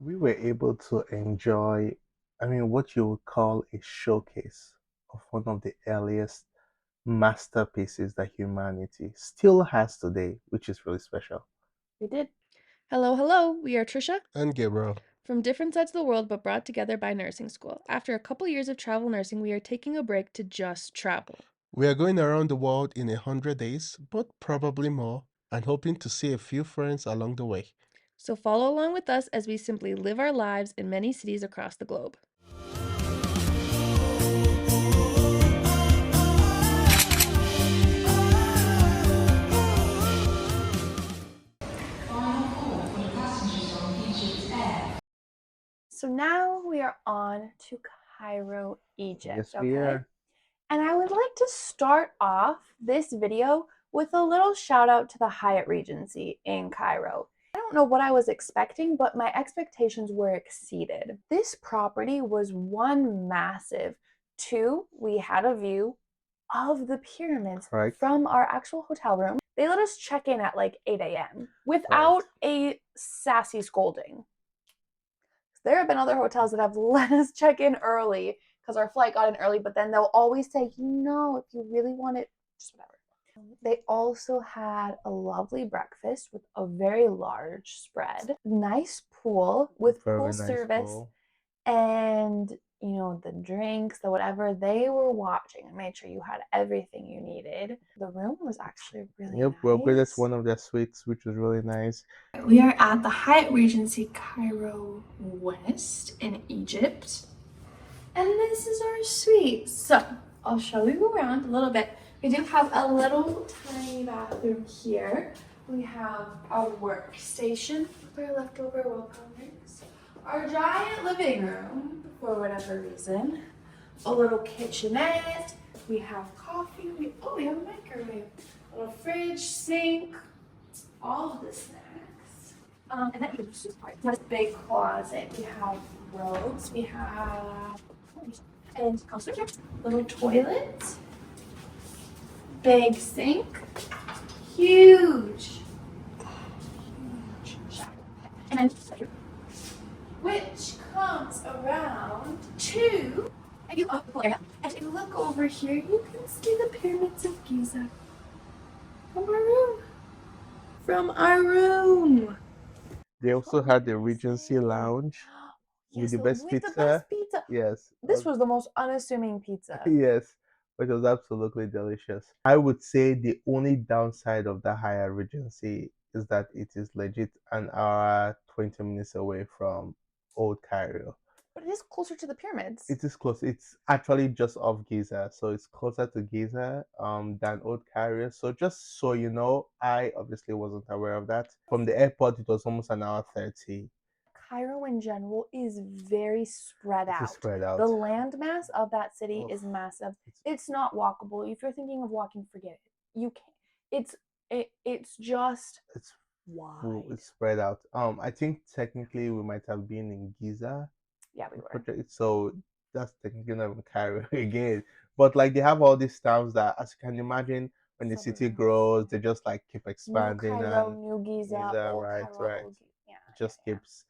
we were able to enjoy, what you would call a showcase of one of the earliest masterpieces that humanity still has today, which is really special. We did. Hello, hello. We are Trisha And Gabriel. from different sides of the world but brought together by nursing school. After a couple years of travel nursing, we are taking a break to just travel. We are going around the world in 100 days, but probably more, and hoping to see a few friends along the way. So follow along with us as we simply live our lives in many cities across the globe. So now we are on to Cairo, Egypt. Yes, we are. And I would like to start off this video with a little shout out to the Hyatt Regency in Cairo. I don't know what I was expecting, but my expectations were exceeded. This property was one massive. Two, we had a view of the pyramids Right. from our actual hotel room. They let us check in at like 8 a.m. without a sassy scolding. There have been other hotels that have let us check in early because our flight got in early, but then they'll always say, if you really want it, just whatever. They also had a lovely breakfast with a very large spread, nice pool with Very pool nice service, pool. and the drinks, the whatever, they were watching and made sure you had everything you needed. The room was actually really Yep, we upgraded nice. to one of their suites, which was really nice. We are at the Hyatt Regency Cairo West in Egypt. And this is our suite. So I'll show you around a little bit. We do have a little tiny bathroom here. We have our workstation for leftover willpowerings. Our giant living room, for whatever reason. A little kitchenette. We have coffee. We have a microwave. A little fridge, sink, all of the snacks. And then this is part. This big closet. We have robes. We have and little toilet, big sink, huge shower, and then which comes around to and you look over here, you can see the pyramids of Giza from our room. They also had the Regency Lounge with Yes, the best with the pizza. best pizza. Yes. This was the most unassuming pizza. Yes, but it was absolutely delicious. I would say the only downside of the Hyatt Regency is that it is legit an hour, 20 minutes away from Old Cairo. But it is closer to the pyramids. It is close. It's actually just off Giza, so it's closer to Giza than Old Cairo. So just so you know, I obviously wasn't aware of that. From the airport, it was almost an hour 30. Cairo in general is very spread It out. is spread out. The landmass of that city Oof. is massive. It's not walkable. If you're thinking of walking, forget it. You can't. It's just It's wide. It's spread out. I think technically we might have been in Giza. Yeah, we were. Project, so that's technically not even Cairo again. But like they have all these towns that, as you can imagine, when the city grows, they just like keep New expanding Cairo, and New Giza, Giza, Old right, Cairo, right. Old Giza. Yeah. Just keeps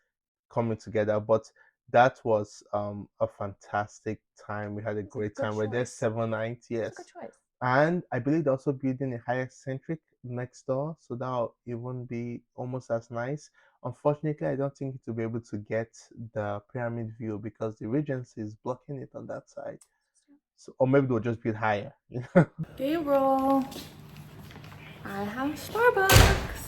coming together. But that was a fantastic time. We had a great time. We're there 7 nights, yes. It's a good choice. And I believe they're also building a higher centric next door, so that'll even be almost as nice. Unfortunately, I don't think it will be able to get the pyramid view because the Regency is blocking it on that side. So, or maybe they'll just build higher. Gabriel, I have Starbucks.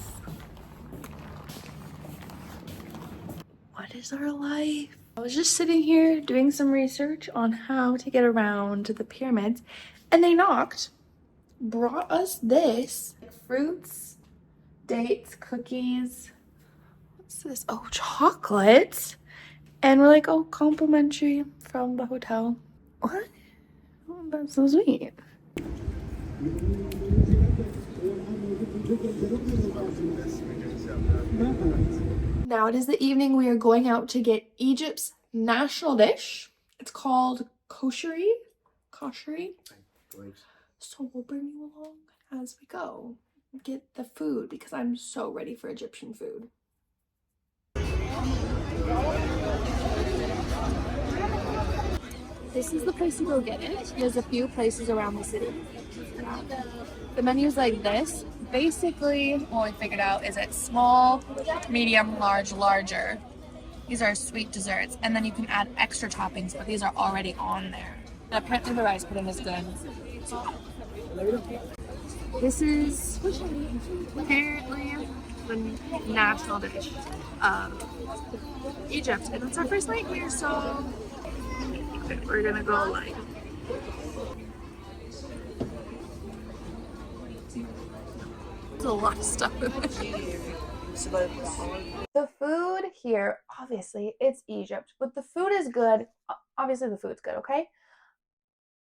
What is our life? I was just sitting here doing some research on how to get around the pyramids, and they brought us this fruits, dates, cookies. What's this? Oh, chocolate. And we're like, oh, complimentary from the hotel. What? Oh, that's so sweet. Now it is the evening. We are going out to get Egypt's national dish. It's called Koshary. So we'll bring you along as we go. Get the food because I'm so ready for Egyptian food. this is the place to go get it. There's a few places around the city. The menu's like this. Basically, what we figured out is it's small, medium, large, larger. These are sweet desserts, and then you can add extra toppings, but these are already on there. And apparently the rice pudding is good. This is apparently the national dish of Egypt, and it's our first night here, so okay, we're gonna go like there's a lot of stuff in there. The food here, obviously, it's Egypt, but the food is good. Obviously, the food's good, okay?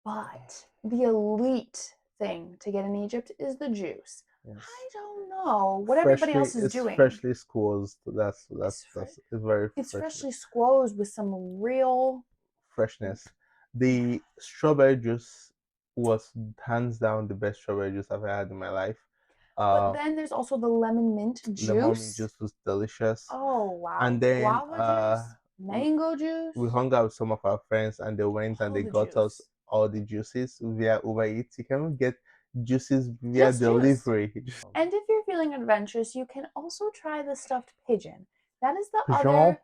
But the elite thing to get in Egypt is the juice. Yes. I don't know what everybody else is doing. Freshly squoezed. That's it's very. It's freshly squoezed with some real freshness. The strawberry juice was hands down the best strawberry juice I've had in my life. But then there's also the lemon mint juice. Lemon mint juice was delicious. Oh wow! And then guava juice, mango juice. We hung out with some of our friends, and they went and they got us all the juices via Uber Eats. You can get juices via delivery. And if you're feeling adventurous, you can also try the stuffed pigeon. That is the other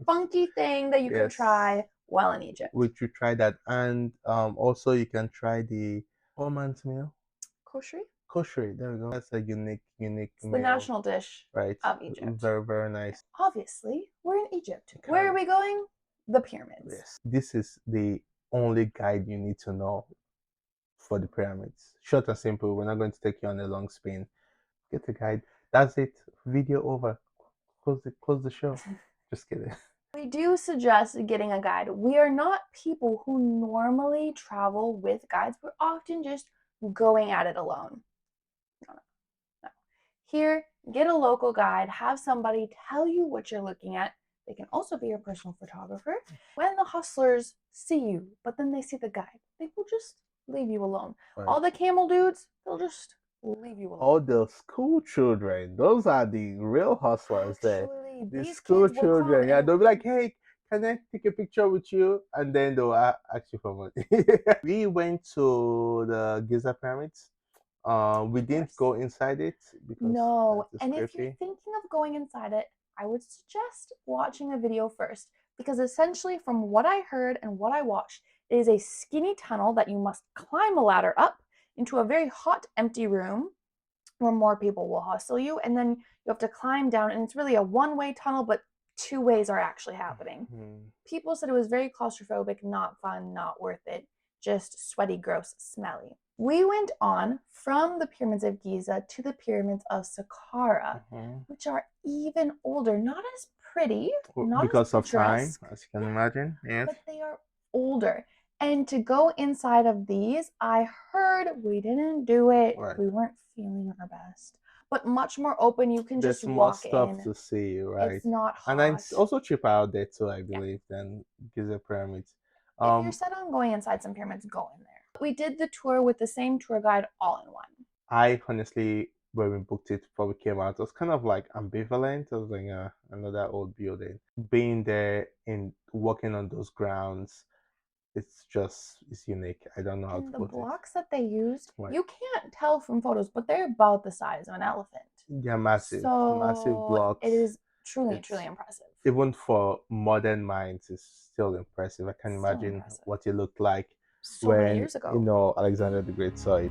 funky thing that you can try while in Egypt. We should try that, and also you can try the poor man's meal. Koshary, there we go. That's a unique meal. The national dish of Egypt. Very, very nice. Obviously, we're in Egypt. Where are we going? The pyramids. Yes. This is the only guide you need to know for the pyramids. Short and simple. We're not going to take you on a long spin. Get the guide. That's it. Video over. Close the show. Just kidding. We do suggest getting a guide. We are not people who normally travel with guides. We're often just going at it alone. No. Here, get a local guide, have somebody tell you what you're looking at. They can also be your personal photographer. When the hustlers see you, but then they see the guide, they will just leave you alone. Right. All the camel dudes, they'll just leave you alone. All the school children, those are the real hustlers there. The school children, they'll be like, hey, can I take a picture with you? And then they'll ask you for money. We went to the Giza pyramids. We didn't go inside it because and if you're thinking of going inside it, I would suggest watching a video first, because essentially from what I heard and what I watched, it is a skinny tunnel that you must climb a ladder up into a very hot, empty room where more people will hustle you, and then you have to climb down, and it's really a one-way tunnel, but two ways are actually happening. People said it was very claustrophobic, not fun, not worth it, just sweaty, gross, smelly. We went on from the Pyramids of Giza to the Pyramids of Saqqara, which are even older, not as pretty, not because as of time, as you can imagine. Yes, but they are older. And to go inside of these, I heard we didn't do it. Right. We weren't feeling our best. But much more open. You can just walk in. There's more stuff to see, right? It's not hot. And it's also cheaper out there too, I believe, than Giza pyramids. If you're set on going inside some pyramids, go in there. We did the tour with the same tour guide all in one. I honestly, when we booked it before we came out, it was kind of like ambivalent. I was like, another old building. Being there and walking on those grounds, it's unique. I don't know how to put it. The blocks that they used, you can't tell from photos, but they're about the size of an elephant. Yeah, massive blocks. It is truly impressive. Even for modern minds, it's still impressive. I can imagine what it looked like many years ago. Alexander the Great saw it.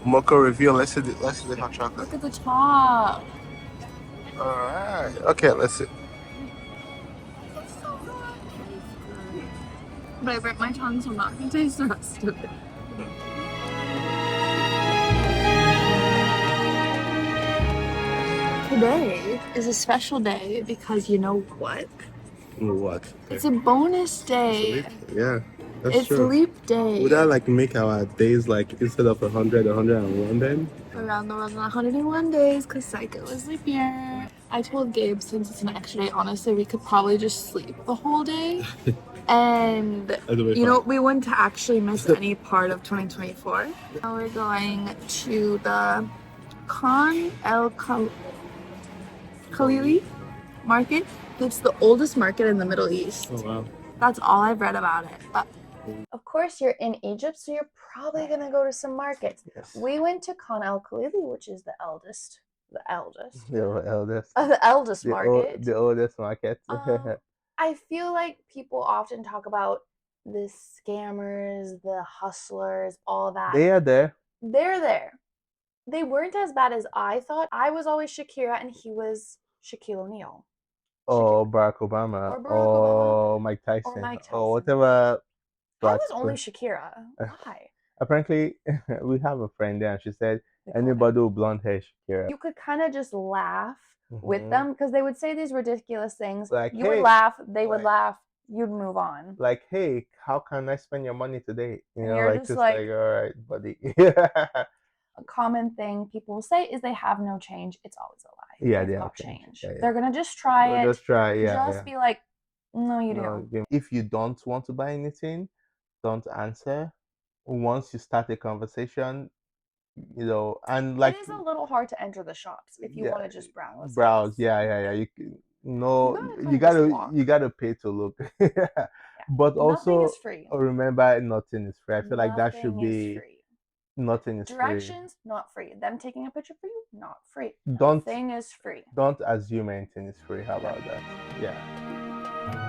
Mocha reveal. Let's see the hot chocolate. Look at the top. All right. Okay, let's see. But I burnt my tongue, so I'm not gonna taste the rest of it. Today is a special day because you know what? What? It's a bonus day. Yeah, that's It's true. leap day. Would that like make our days like instead of 100, 101 then? Around the world in 101 days because Psycho is leap year. I told Gabe since it's an extra day, honestly, we could probably just sleep the whole day. And you know, we wouldn't actually miss any part of 2024. Now we're going to the el-Khalili market. It's the oldest market in the Middle East. Oh wow. That's all I've read about it. But of course, you're in Egypt, so you're probably gonna go to some markets. Yes. We went to el-Khalili, which is the eldest The eldest. market. The oldest market. I feel like people often talk about the scammers, the hustlers, all that. They are there. They're there. They weren't as bad as I thought. I was always Shakira, and he was Shaquille O'Neal. Or Barack Obama. Or Barack Obama. Mike Tyson. Or Mike Or Tyson. whatever. I was only Shakira. Why? Apparently, we have a friend there, and she said They call anybody with blonde hair is Shakira. You could kind of just laugh with them because they would say these ridiculous things. Like, you hey, would laugh, they would like- laugh, you'd move on. Like, hey, how can I spend your money today? You And know, you're like just like- all right, buddy. A common thing people will say is they have no change. It's always a lie. Yeah, They've they have got change. change. Yeah, yeah. They're gonna just try We'll it. just try, yeah. Just be like, no, you No, do. if you don't want to buy anything, don't answer. Once you start a conversation, you know, and like it is a little hard to enter the shops if you Yeah, want to just browse. yeah. You You gotta kinda you gotta pay to look. But also Nothing is free. remember, nothing is free. I feel like that should Nothing is be free. nothing is Directions, not free. Them taking a picture for you, not free. Don't- Nothing is free. free. Don't assume anything is free. How about that? Yeah.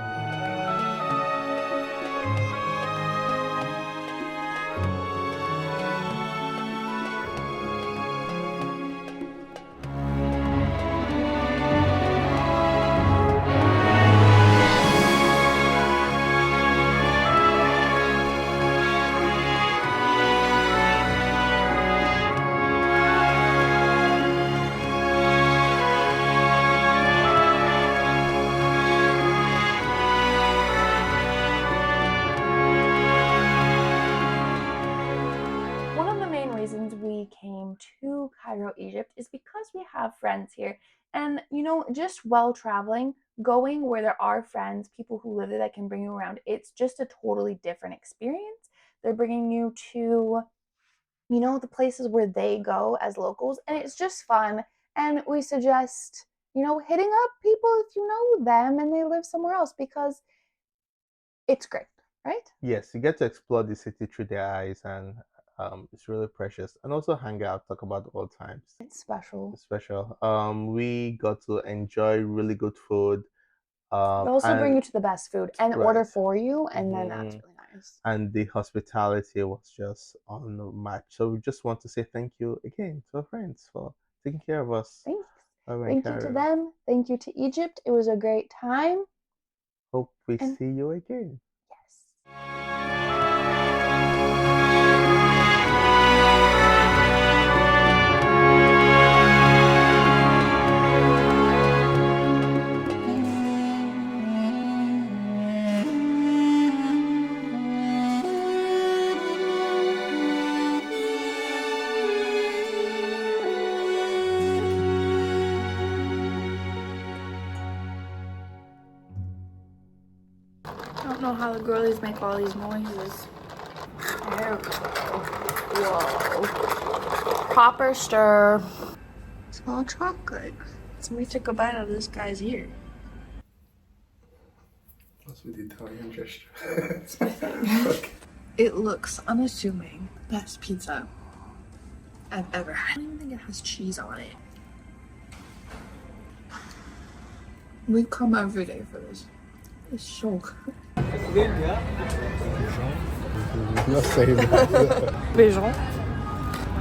One of the main reasons we came to Cairo, Egypt is because we have friends here. And, you know, just while traveling, going where there are friends, people who live there that can bring you around, it's just a totally different experience. They're bringing you to, you know, the places where they go as locals, and it's just fun. And we suggest, you know, hitting up people if you know them and they live somewhere else because it's great, right? Yes, you get to explore the city through their eyes, and it's really precious. And also hang out, talk about old times. It's special. It's special. We got to enjoy really good food. They also bring you to the best food and order Right. for you, and then that's Mhm. really nice. And the hospitality was just unmatched. So we just want to say thank you again to our friends for taking care of us. Thanks. while we're in Thank you to Cairo. them. Thank you to Egypt. It was a great time. Hope we And- see you again. Yes. I don't know how the girlies make all these noises. There we go. Whoa. Proper stir. It's all chocolate. Somebody took a bite out of this guy's ear. That's with the Italian gesture. It's my thing. It looks unassuming. Best pizza I've ever had. I don't even think it has cheese on it. We come every day for this. It's so good. Not saying that. Pigeon.